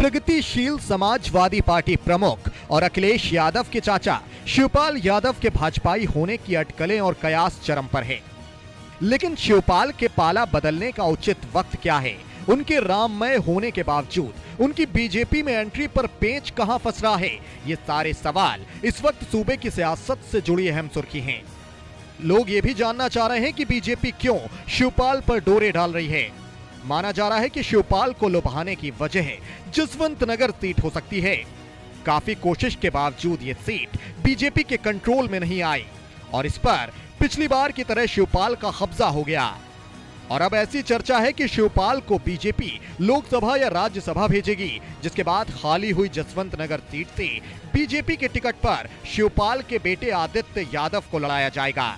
प्रगतिशील समाजवादी पार्टी प्रमुख और अखिलेश यादव के चाचा शिवपाल यादव के भाजपाई होने की अटकलें और कयास चरम पर है। लेकिन शिवपाल के पाला बदलने का उचित वक्त क्या है? उनके राममय होने के बावजूद उनकी बीजेपी में एंट्री पर पेंच कहां फंस रहा है? ये सारे सवाल इस वक्त सूबे की सियासत से जुड़ी अहम सुर्खी हैं। लोग ये भी जानना चाह रहे हैं कि बीजेपी क्यों शिवपाल पर डोरे डाल रही है। माना जा रहा है कि शिवपाल को लुभाने की वजह जसवंत नगर सीट हो सकती है। काफी कोशिश के बावजूद ये सीट बीजेपी के कंट्रोल में नहीं आई और इस पर पिछली बार की तरह शिवपाल का कब्जा हो गया। और अब ऐसी चर्चा है कि शिवपाल को बीजेपी लोकसभा या राज्यसभा भेजेगी, जिसके बाद खाली हुई जसवंत नगर सीट से बीजेपी के टिकट पर शिवपाल के बेटे आदित्य यादव को लड़ाया जाएगा।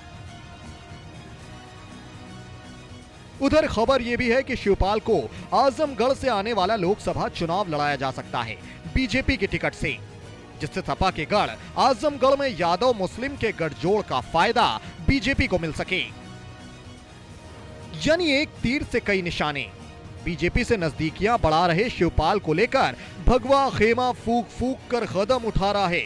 उधर खबर यह भी है कि शिवपाल को आजमगढ़ से आने वाला लोकसभा चुनाव लड़ाया जा सकता है बीजेपी के टिकट से, जिससे सपा के गढ़ आजमगढ़ में यादव मुस्लिम के गठजोड़ का फायदा बीजेपी को मिल सके। यानी एक तीर से कई निशाने। बीजेपी से नजदीकियां बढ़ा रहे शिवपाल को लेकर भगवा खेमा फूक फूक कर कदम उठा रहा है।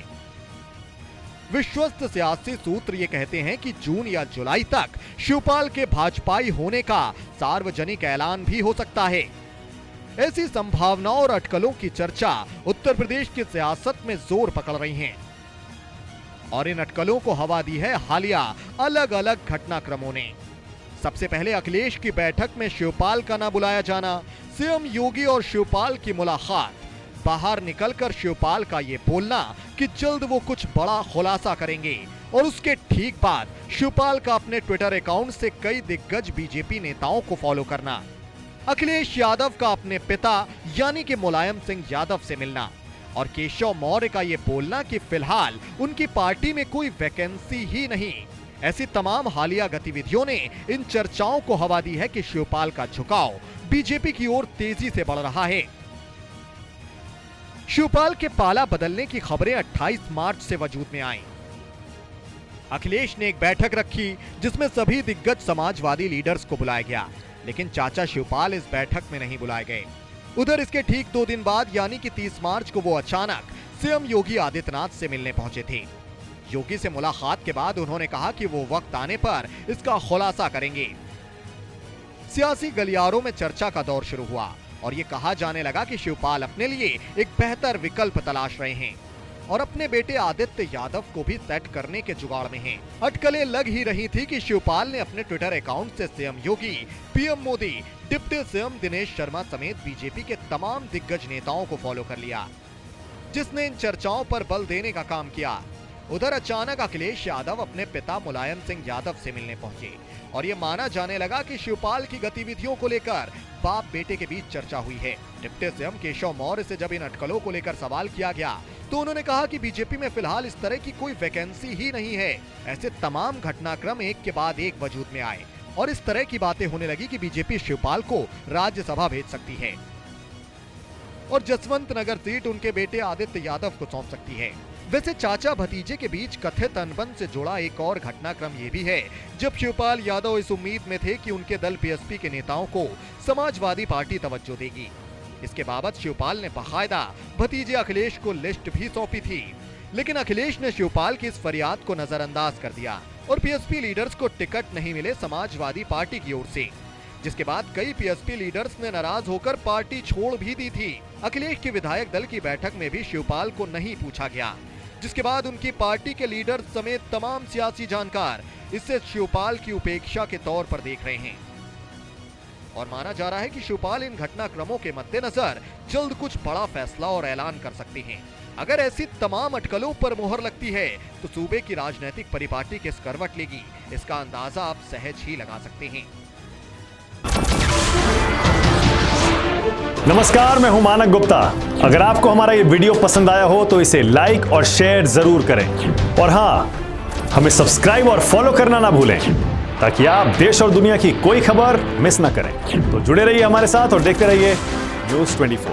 विश्वस्त सियासी सूत्र ये कहते हैं कि जून या जुलाई तक शिवपाल के भाजपाई होने का सार्वजनिक ऐलान भी हो सकता है। ऐसी संभावनाओं और अटकलों की चर्चा उत्तर प्रदेश की सियासत में जोर पकड़ रही हैं। और इन अटकलों को हवा दी है हालिया अलग अलग घटनाक्रमों ने। सबसे पहले अखिलेश की बैठक में शिवपाल का ना बुलाया जाना, सीएम योगी और शिवपाल की मुलाकात, बाहर निकलकर शिवपाल का ये बोलना कि जल्द वो कुछ बड़ा खुलासा करेंगे और उसके ठीक बाद शिवपाल का अपने ट्विटर अकाउंट से कई दिग्गज बीजेपी नेताओं को फॉलो करना, अखिलेश यादव का अपने पिता यानी कि मुलायम सिंह यादव से मिलना और केशव मौर्य का ये बोलना कि फिलहाल उनकी पार्टी में कोई वैकेंसी ही नहीं। ऐसी तमाम हालिया गतिविधियों ने इन चर्चाओं को हवा दी है कि शिवपाल का झुकाव बीजेपी की ओर तेजी से बढ़ रहा है। शिवपाल के पाला बदलने की खबरें 28 मार्च से वजूद में आईं। अखिलेश ने एक बैठक रखी जिसमें सभी दिग्गज समाजवादी लीडर्स को बुलाया गया, लेकिन चाचा शिवपाल इस बैठक में नहीं बुलाए गए। उधर इसके ठीक 2 दिन बाद यानी कि 30 मार्च को वो अचानक सीएम योगी आदित्यनाथ से मिलने पहुंचे थे। योगी से मुलाकात के बाद उन्होंने कहा कि वो वक्त आने पर इसका खुलासा करेंगे। सियासी गलियारों में चर्चा का दौर शुरू हुआ और ये कहा जाने लगा कि शिवपाल अपने लिए एक बेहतर विकल्प तलाश रहे हैं और अपने बेटे आदित्य यादव को भी सेट करने के जुगाड़ में हैं। अटकलें लग ही रही थी कि शिवपाल ने अपने ट्विटर अकाउंट से CM Yogi, PM Modi, deputy CM Dinesh Sharma समेत बीजेपी के तमाम दिग्गज नेताओं को फॉलो कर लिया, जिसने इन चर्चाओं पर बल देने का काम किया। उधर अचानक अखिलेश यादव अपने पिता मुलायम सिंह यादव से मिलने पहुंचे और ये माना जाने लगा कि शिवपाल की गतिविधियों को लेकर बाप बेटे के बीच चर्चा हुई है। डिप्टी सीएम केशव मौर्य से जब इन अटकलों को लेकर सवाल किया गया तो उन्होंने कहा कि बीजेपी में फिलहाल इस तरह की कोई वैकेंसी ही नहीं है। ऐसे तमाम घटनाक्रम एक के बाद एक वजूद में आए और इस तरह की बातें होने लगी कि बीजेपी शिवपाल को राज्यसभा भेज सकती है और जसवंत नगर सीट उनके बेटे आदित्य यादव को सौंप सकती है। वैसे चाचा भतीजे के बीच कथित अनबन से जुड़ा एक और घटनाक्रम ये भी है, जब शिवपाल यादव इस उम्मीद में थे कि उनके दल बीएसपी के नेताओं को समाजवादी पार्टी तवज्जो देगी। इसके बाबत शिवपाल ने बाकायदा भतीजे अखिलेश को लिस्ट भी सौंपी थी, लेकिन अखिलेश ने शिवपाल की इस फरियाद को नजरअंदाज कर दिया और बीएसपी लीडर्स को टिकट नहीं मिले समाजवादी पार्टी की ओर से, जिसके बाद कई पीएसपी लीडर्स ने नाराज होकर पार्टी छोड़ भी दी थी। अखिलेश के विधायक दल की बैठक में भी शिवपाल को नहीं पूछा गया, जिसके बाद उनकी पार्टी के लीडर समेत तमाम सियासी जानकार इसे शिवपाल की उपेक्षा के तौर पर देख रहे हैं और माना जा रहा है कि शिवपाल इन घटनाक्रमों के मद्देनजर जल्द कुछ बड़ा फैसला और ऐलान कर सकते हैं। अगर ऐसी तमाम अटकलों पर मोहर लगती है तो सूबे की राजनीतिक परिपाटी किस करवट लेगी, इसका अंदाजा आप सहज ही लगा सकते हैं। नमस्कार, मैं हूं मानक गुप्ता। अगर आपको हमारा ये वीडियो पसंद आया हो तो इसे लाइक और शेयर जरूर करें और हां, हमें सब्सक्राइब और फॉलो करना ना भूलें ताकि आप देश और दुनिया की कोई खबर मिस ना करें। तो जुड़े रहिए हमारे साथ और देखते रहिए न्यूज़ 24।